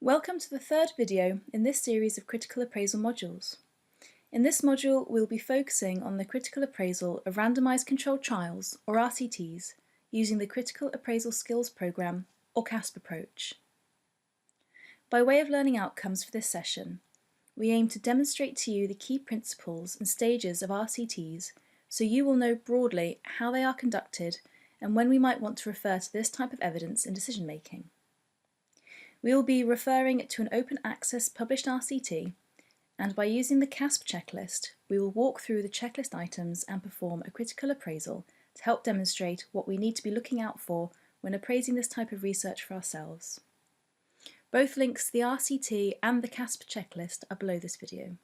Welcome to the third video in this series of critical appraisal modules. In this module, we'll be focusing on the critical appraisal of randomised controlled trials, or RCTs, using the Critical Appraisal Skills Programme, or CASP approach. By way of learning outcomes for this session, we aim to demonstrate to you the key principles and stages of RCTs so you will know broadly how they are conducted and when we might want to refer to this type of evidence in decision making. We will be referring to an open access published RCT, and by using the CASP checklist, we will walk through the checklist items and perform a critical appraisal to help demonstrate what we need to be looking out for when appraising this type of research for ourselves. Both links to the RCT and the CASP checklist are below this video.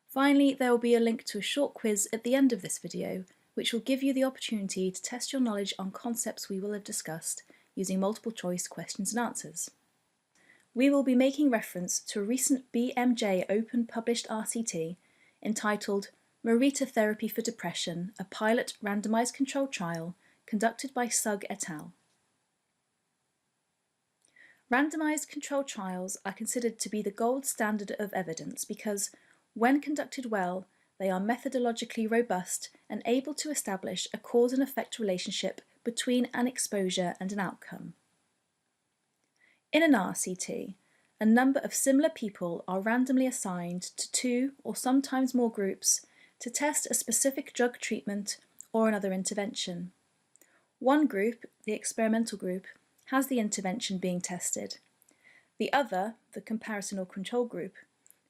Finally, there will be a link to a short quiz at the end of this video, which will give you the opportunity to test your knowledge on concepts we will have discussed using multiple choice questions and answers. We will be making reference to a recent BMJ Open published RCT entitled Marita Therapy for Depression, a Pilot Randomised Controlled Trial conducted by Sugg et al. Randomised controlled trials are considered to be the gold standard of evidence because, when conducted well, they are methodologically robust and able to establish a cause and effect relationship between an exposure and an outcome. In an RCT, a number of similar people are randomly assigned to two or sometimes more groups to test a specific drug treatment or another intervention. One group, the experimental group, has the intervention being tested. The other, the comparison or control group,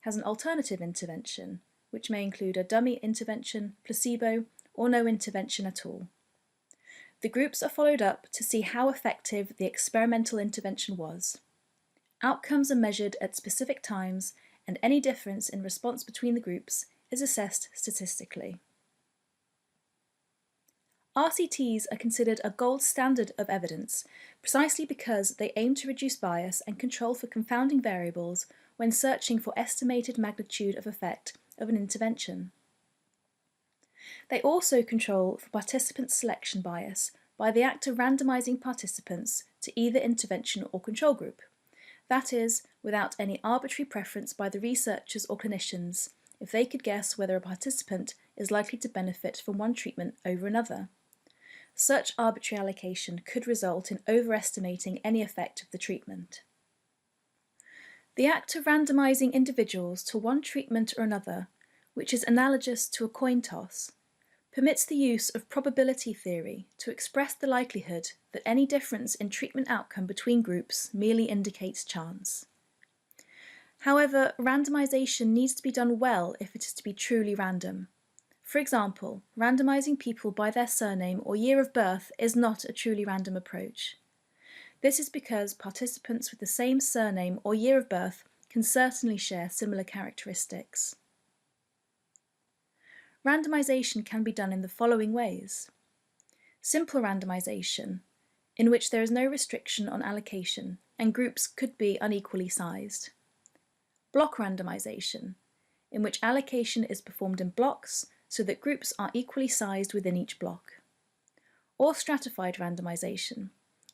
has an alternative intervention, which may include a dummy intervention, placebo, or no intervention at all. The groups are followed up to see how effective the experimental intervention was. Outcomes are measured at specific times, and any difference in response between the groups is assessed statistically. RCTs are considered a gold standard of evidence precisely because they aim to reduce bias and control for confounding variables when searching for estimated magnitude of effect of an intervention. They also control for participant selection bias by the act of randomising participants to either intervention or control group, that is, without any arbitrary preference by the researchers or clinicians if they could guess whether a participant is likely to benefit from one treatment over another. Such arbitrary allocation could result in overestimating any effect of the treatment. The act of randomising individuals to one treatment or another, which is analogous to a coin toss, permits the use of probability theory to express the likelihood that any difference in treatment outcome between groups merely indicates chance. However, randomisation needs to be done well if it is to be truly random. For example, randomising people by their surname or year of birth is not a truly random approach. This is because participants with the same surname or year of birth can certainly share similar characteristics. Randomisation can be done in the following ways. Simple randomisation, in which there is no restriction on allocation and groups could be unequally sized. Block randomisation, in which allocation is performed in blocks so that groups are equally sized within each block. Or stratified randomisation,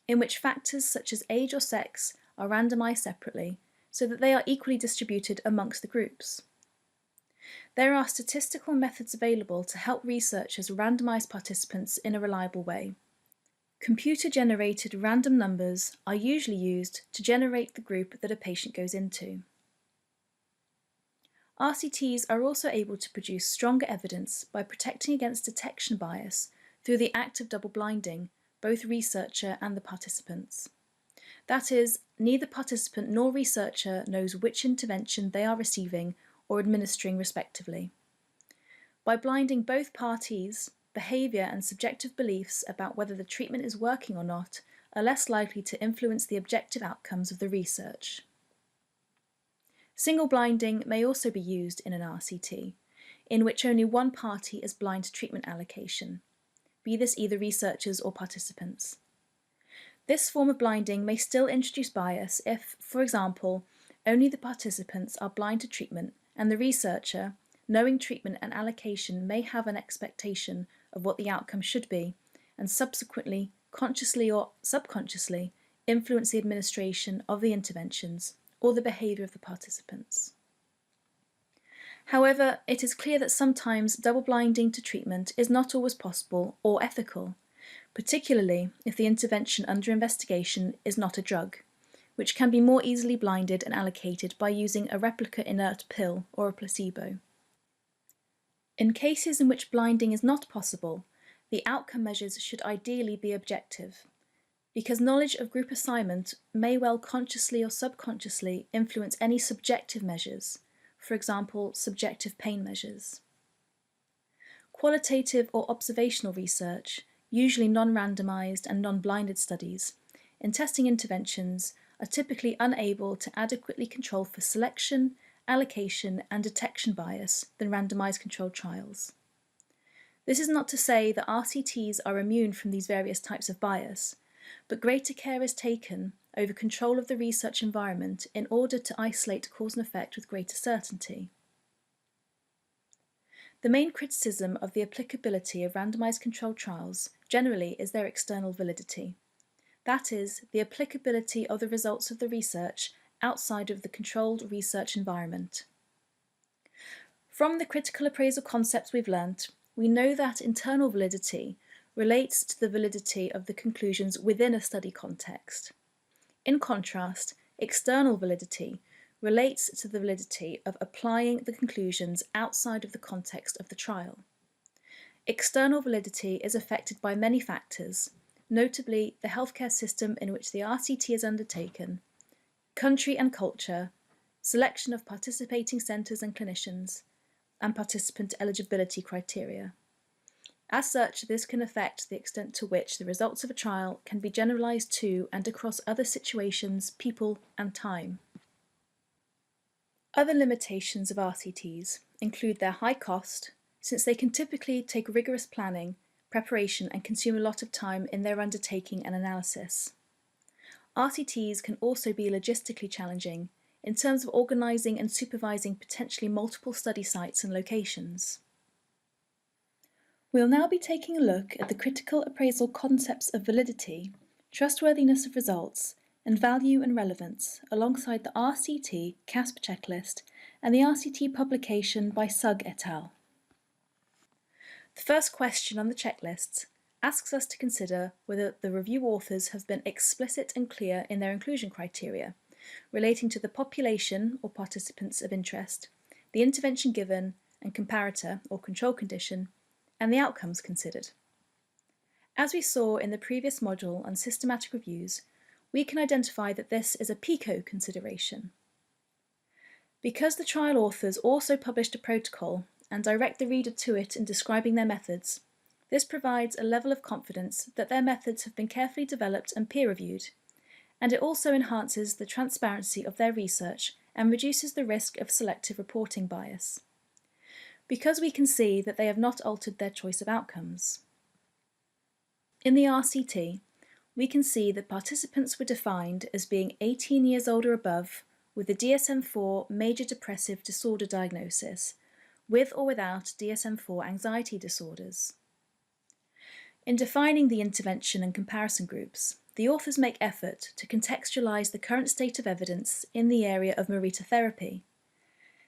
in which factors such as age or sex are randomised separately so that they are equally distributed amongst the groups. There are statistical methods available to help researchers randomise participants in a reliable way. Computer-generated random numbers are usually used to generate the group that a patient goes into. RCTs are also able to produce stronger evidence by protecting against detection bias through the act of double blinding both researcher and the participants. That is, neither participant nor researcher knows which intervention they are receiving or administering respectively. By blinding both parties, behaviour and subjective beliefs about whether the treatment is working or not are less likely to influence the objective outcomes of the research. Single blinding may also be used in an RCT, in which only one party is blind to treatment allocation, be this either researchers or participants. This form of blinding may still introduce bias if, for example, only the participants are blind to treatment and the researcher, knowing treatment and allocation, may have an expectation of what the outcome should be and subsequently, consciously or subconsciously, influence the administration of the interventions or the behaviour of the participants. However, it is clear that sometimes double-blinding to treatment is not always possible or ethical, particularly if the intervention under investigation is not a drug, which can be more easily blinded and allocated by using a replica inert pill or a placebo. In cases in which blinding is not possible, the outcome measures should ideally be objective, because knowledge of group assignment may well consciously or subconsciously influence any subjective measures, for example, subjective pain measures. Qualitative or observational research, usually non-randomized and non-blinded studies, in testing interventions are typically unable to adequately control for selection, allocation, and detection bias than randomized controlled trials. This is not to say that RCTs are immune from these various types of bias, but greater care is taken over control of the research environment in order to isolate cause and effect with greater certainty. The main criticism of the applicability of randomized controlled trials generally is their external validity. That is, the applicability of the results of the research outside of the controlled research environment. From the critical appraisal concepts we've learnt, we know that internal validity relates to the validity of the conclusions within a study context. In contrast, external validity relates to the validity of applying the conclusions outside of the context of the trial. External validity is affected by many factors, notably the healthcare system in which the RCT is undertaken, country and culture, selection of participating centres and clinicians, and participant eligibility criteria. As such, this can affect the extent to which the results of a trial can be generalised to and across other situations, people, and time. Other limitations of RCTs include their high cost, since they can typically take rigorous planning, preparation, and consume a lot of time in their undertaking and analysis. RCTs can also be logistically challenging in terms of organising and supervising potentially multiple study sites and locations. We'll now be taking a look at the critical appraisal concepts of validity, trustworthiness of results, and value and relevance alongside the RCT CASP checklist and the RCT publication by Sugg et al. The first question on the checklists asks us to consider whether the review authors have been explicit and clear in their inclusion criteria relating to the population or participants of interest, the intervention given and comparator or control condition, and the outcomes considered. As we saw in the previous module on systematic reviews, we can identify that this is a PICO consideration. Because the trial authors also published a protocol and direct the reader to it in describing their methods, this provides a level of confidence that their methods have been carefully developed and peer-reviewed, and it also enhances the transparency of their research and reduces the risk of selective reporting bias, because we can see that they have not altered their choice of outcomes. In the RCT, we can see that participants were defined as being 18 years old or above with a DSM-4 major depressive disorder diagnosis, with or without DSM-4 anxiety disorders. In defining the intervention and comparison groups, the authors make effort to contextualise the current state of evidence in the area of Morita therapy.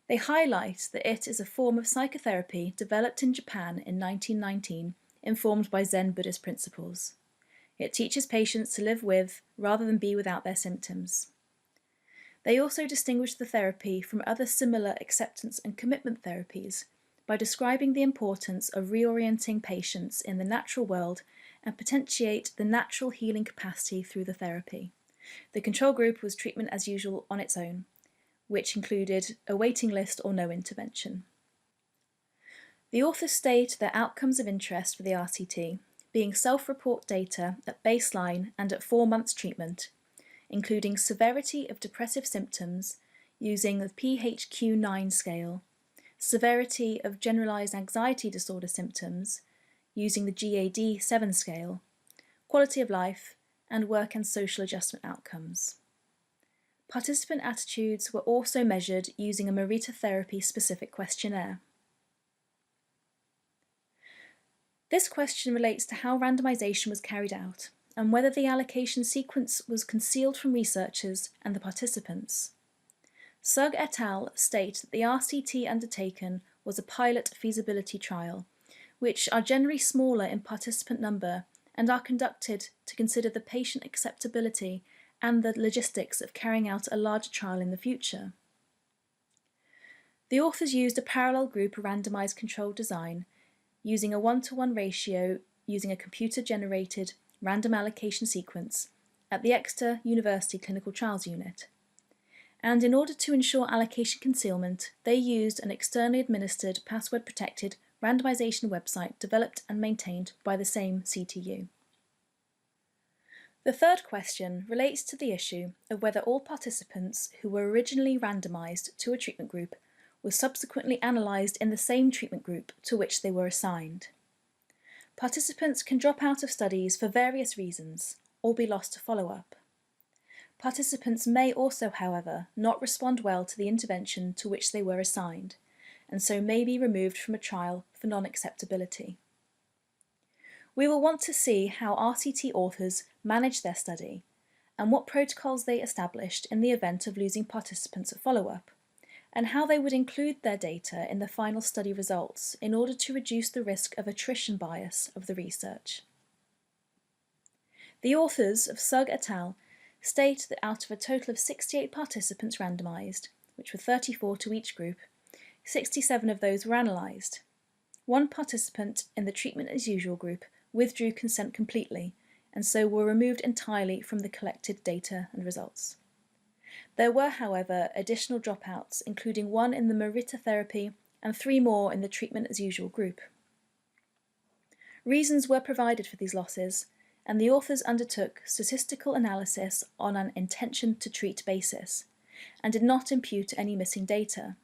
They highlight that it is a form of psychotherapy developed in Japan in 1919, informed by Zen Buddhist principles. It teaches patients to live with rather than be without their symptoms. They also distinguish the therapy from other similar acceptance and commitment therapies by describing the importance of reorienting patients in the natural world and potentiate the natural healing capacity through the therapy. The control group was treatment as usual on its own, which included a waiting list or no intervention. The authors state their outcomes of interest for the RCT being self-report data at baseline and at 4 months treatment, including severity of depressive symptoms using the PHQ-9 scale, severity of generalized anxiety disorder symptoms using the GAD-7 scale, quality of life, and work and social adjustment outcomes. Participant attitudes were also measured using a Morita therapy specific questionnaire. This question relates to how randomization was carried out and whether the allocation sequence was concealed from researchers and the participants. Sugg et al. State that the RCT undertaken was a pilot feasibility trial, which are generally smaller in participant number and are conducted to consider the patient acceptability and the logistics of carrying out a larger trial in the future. The authors used a parallel group randomized controlled design using a 1:1 ratio using a computer-generated random allocation sequence at the Exeter University Clinical Trials Unit. And in order to ensure allocation concealment, they used an externally administered, password-protected randomization website developed and maintained by the same CTU. The third question relates to the issue of whether all participants who were originally randomized to a treatment group were subsequently analysed in the same treatment group to which they were assigned. Participants can drop out of studies for various reasons or be lost to follow-up. Participants may also, however, not respond well to the intervention to which they were assigned, and so may be removed from a trial for non-acceptability. We will want to see how RCT authors managed their study and what protocols they established in the event of losing participants at follow-up, and how they would include their data in the final study results in order to reduce the risk of attrition bias of the research. The authors of Sugg et al. State that out of a total of 68 participants randomised, which were 34 to each group, 67 of those were analysed. One participant in the treatment as usual group withdrew consent completely, and so were removed entirely from the collected data and results. There were, however, additional dropouts, including one in the maritotherapy and 3 more in the treatment as usual group. Reasons were provided for these losses, and the authors undertook statistical analysis on an intention-to-treat basis, and did not impute any missing data.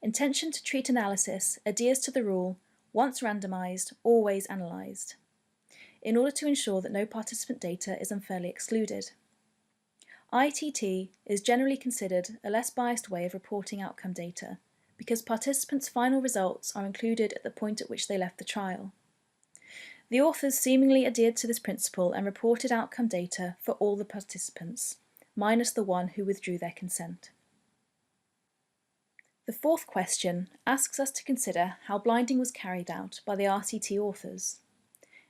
Intention-to-treat analysis adheres to the rule, once randomised, always analysed, in order to ensure that no participant data is unfairly excluded. ITT is generally considered a less biased way of reporting outcome data, because participants' final results are included at the point at which they left the trial. The authors seemingly adhered to this principle and reported outcome data for all the participants, minus the one who withdrew their consent. The fourth question asks us to consider how blinding was carried out by the RCT authors.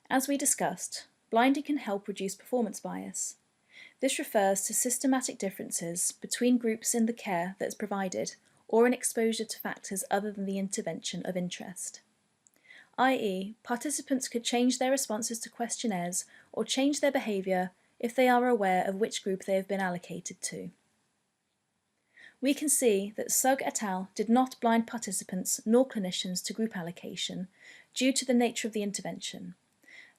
As we discussed, blinding can help reduce performance bias. This refers to systematic differences between groups in the care that is provided or in exposure to factors other than the intervention of interest. i.e., participants could change their responses to questionnaires or change their behaviour if they are aware of which group they have been allocated to. We can see that Sugg et al. Did not blind participants nor clinicians to group allocation due to the nature of the intervention.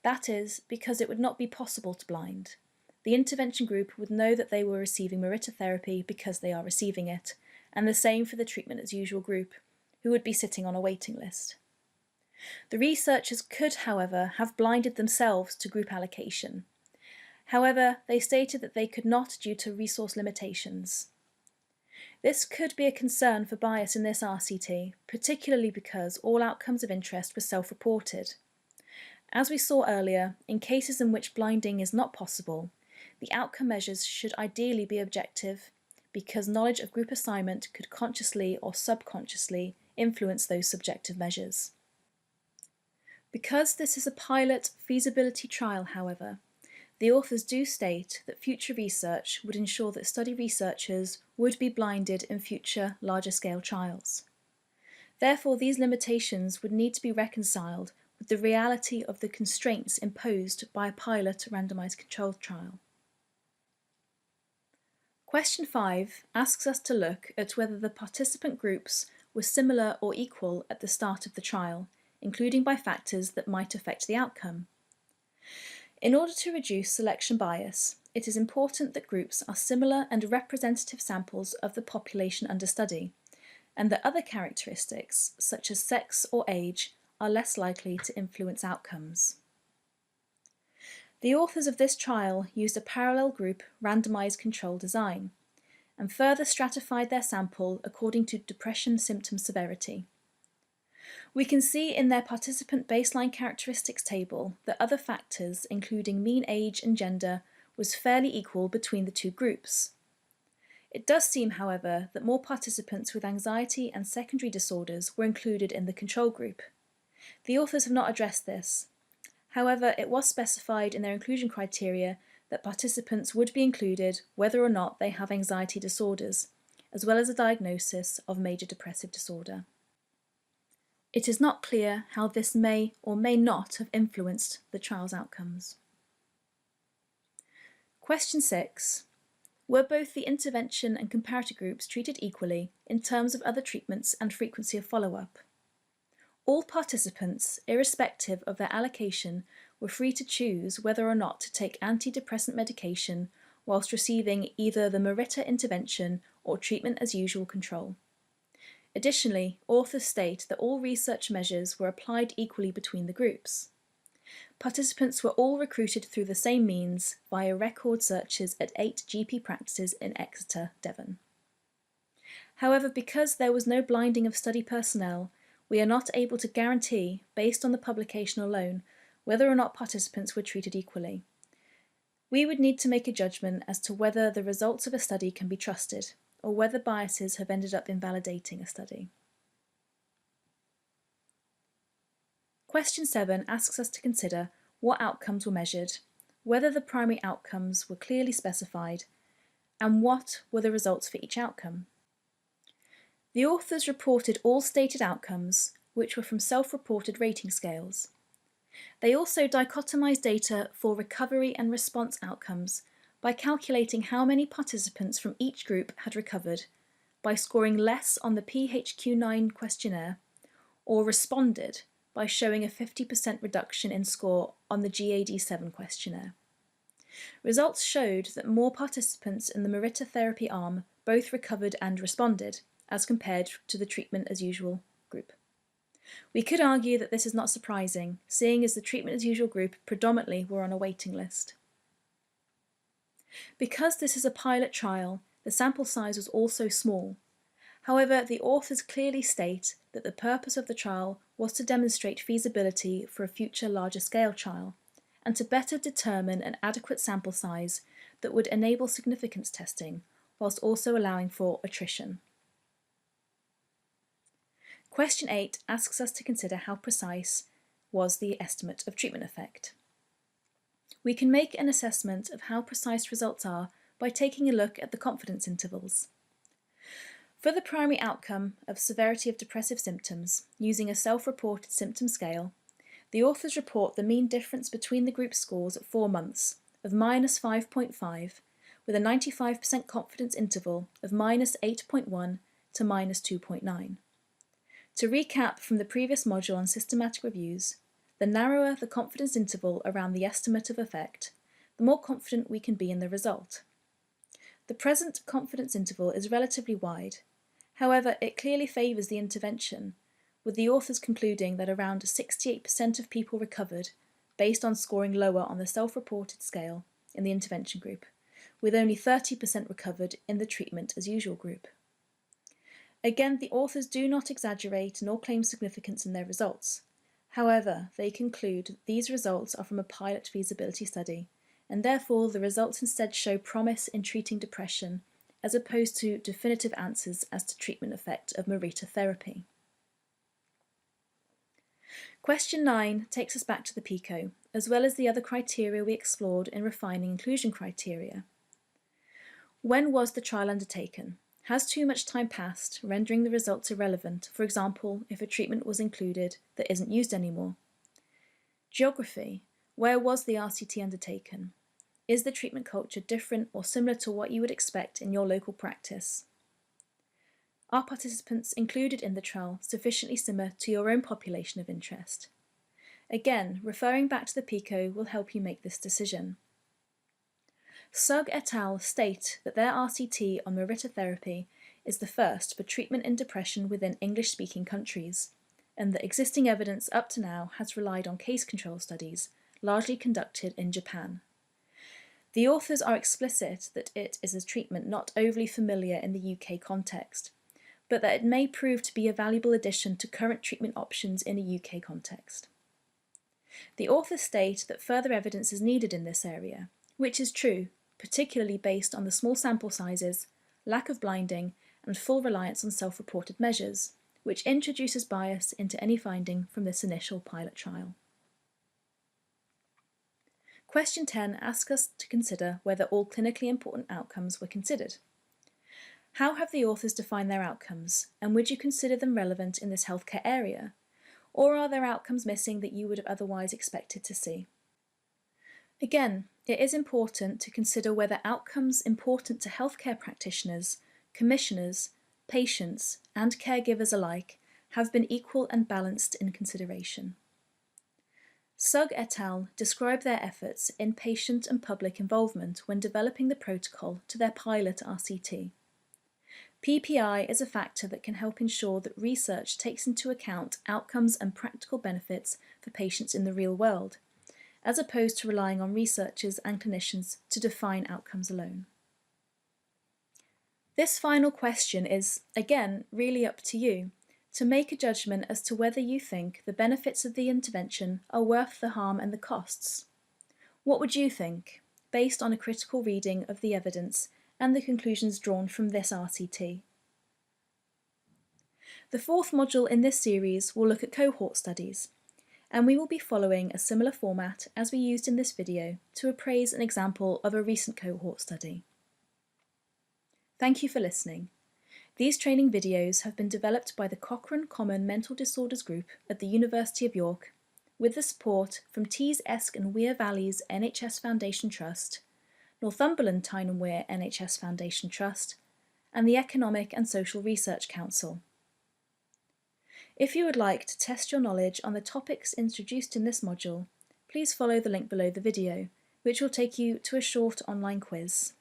That is, because it would not be possible to blind. The intervention group would know that they were receiving maritotherapy because they are receiving it, and the same for the treatment as usual group, who would be sitting on a waiting list. The researchers could, however, have blinded themselves to group allocation. However, they stated that they could not due to resource limitations. This could be a concern for bias in this RCT, particularly because all outcomes of interest were self-reported. As we saw earlier, in cases in which blinding is not possible, the outcome measures should ideally be objective, because knowledge of group assignment could consciously or subconsciously influence those subjective measures. Because this is a pilot feasibility trial, however, the authors do state that future research would ensure that study researchers would be blinded in future larger-scale trials. Therefore, these limitations would need to be reconciled with the reality of the constraints imposed by a pilot randomised controlled trial. Question 5 asks us to look at whether the participant groups were similar or equal at the start of the trial, including by factors that might affect the outcome. In order to reduce selection bias, it is important that groups are similar and representative samples of the population under study, and that other characteristics, such as sex or age, are less likely to influence outcomes. The authors of this trial used a parallel group randomised control design, and further stratified their sample according to depression symptom severity. We can see in their participant baseline characteristics table that other factors, including mean age and gender, was fairly equal between the two groups. It does seem, however, that more participants with anxiety and secondary disorders were included in the control group. The authors have not addressed this. However, it was specified in their inclusion criteria that participants would be included whether or not they have anxiety disorders, as well as a diagnosis of major depressive disorder. It is not clear how this may or may not have influenced the trial's outcomes. Question 6. Were both the intervention and comparator groups treated equally in terms of other treatments and frequency of follow-up? All participants, irrespective of their allocation, were free to choose whether or not to take antidepressant medication whilst receiving either the Marita intervention or treatment as usual control. Additionally, authors state that all research measures were applied equally between the groups. Participants were all recruited through the same means via record searches at 8 GP practices in Exeter, Devon. However, because there was no blinding of study personnel, we are not able to guarantee, based on the publication alone, whether or not participants were treated equally. We would need to make a judgment as to whether the results of a study can be trusted, or whether biases have ended up invalidating a study. Question 7 asks us to consider what outcomes were measured, whether the primary outcomes were clearly specified, and what were the results for each outcome. The authors reported all stated outcomes, which were from self-reported rating scales. They also dichotomized data for recovery and response outcomes by calculating how many participants from each group had recovered by scoring less on the PHQ-9 questionnaire or responded by showing a 50% reduction in score on the GAD-7 questionnaire. Results showed that more participants in the Marita therapy arm both recovered and responded, as compared to the treatment as usual group. We could argue that this is not surprising, seeing as the treatment as usual group predominantly were on a waiting list. Because this is a pilot trial, the sample size was also small. However, the authors clearly state that the purpose of the trial was to demonstrate feasibility for a future larger scale trial, and to better determine an adequate sample size that would enable significance testing, whilst also allowing for attrition. Question 8 asks us to consider how precise was the estimate of treatment effect. We can make an assessment of how precise results are by taking a look at the confidence intervals. For the primary outcome of severity of depressive symptoms, using a self-reported symptom scale, the authors report the mean difference between the group scores at 4 months of -5.5, with a 95% confidence interval of -8.1 to -2.9. To recap from the previous module on systematic reviews, the narrower the confidence interval around the estimate of effect, the more confident we can be in the result. The present confidence interval is relatively wide. However, it clearly favours the intervention, with the authors concluding that around 68% of people recovered, based on scoring lower on the self-reported scale in the intervention group, with only 30% recovered in the treatment as usual group. Again, the authors do not exaggerate nor claim significance in their results. However, they conclude that these results are from a pilot feasibility study, and therefore the results instead show promise in treating depression, as opposed to definitive answers as to treatment effect of Marita therapy. Question 9 takes us back to the PICO, as well as the other criteria we explored in refining inclusion criteria. When was the trial undertaken? Has too much time passed, rendering the results irrelevant, for example, if a treatment was included that isn't used anymore? Geography. Where was the RCT undertaken? Is the treatment culture different or similar to what you would expect in your local practice? Are participants included in the trial sufficiently similar to your own population of interest? Again, referring back to the PICO will help you make this decision. Sugg et al. State that their RCT on Marita therapy is the first for treatment in depression within English-speaking countries, and that existing evidence up to now has relied on case control studies, largely conducted in Japan. The authors are explicit that it is a treatment not overly familiar in the UK context, but that it may prove to be a valuable addition to current treatment options in a UK context. The authors state that further evidence is needed in this area, which is true, particularly based on the small sample sizes, lack of blinding, and full reliance on self-reported measures, which introduces bias into any finding from this initial pilot trial. Question 10 asks us to consider whether all clinically important outcomes were considered. How have the authors defined their outcomes, and would you consider them relevant in this healthcare area? Or are there outcomes missing that you would have otherwise expected to see? Again, it is important to consider whether outcomes important to healthcare practitioners, commissioners, patients, and caregivers alike have been equal and balanced in consideration. Sugg et al. Describe their efforts in patient and public involvement when developing the protocol to their pilot RCT. PPI is a factor that can help ensure that research takes into account outcomes and practical benefits for patients in the real world, as opposed to relying on researchers and clinicians to define outcomes alone. This final question is, again, really up to you, to make a judgment as to whether you think the benefits of the intervention are worth the harm and the costs. What would you think, based on a critical reading of the evidence and the conclusions drawn from this RCT? The fourth module in this series will look at cohort studies, and we will be following a similar format as we used in this video to appraise an example of a recent cohort study. Thank you for listening. These training videos have been developed by the Cochrane Common Mental Disorders Group at the University of York, with the support from Tees, Esk and Wear Valley's NHS Foundation Trust, Northumberland Tyne and Wear NHS Foundation Trust, and the Economic and Social Research Council. If you would like to test your knowledge on the topics introduced in this module, please follow the link below the video, which will take you to a short online quiz.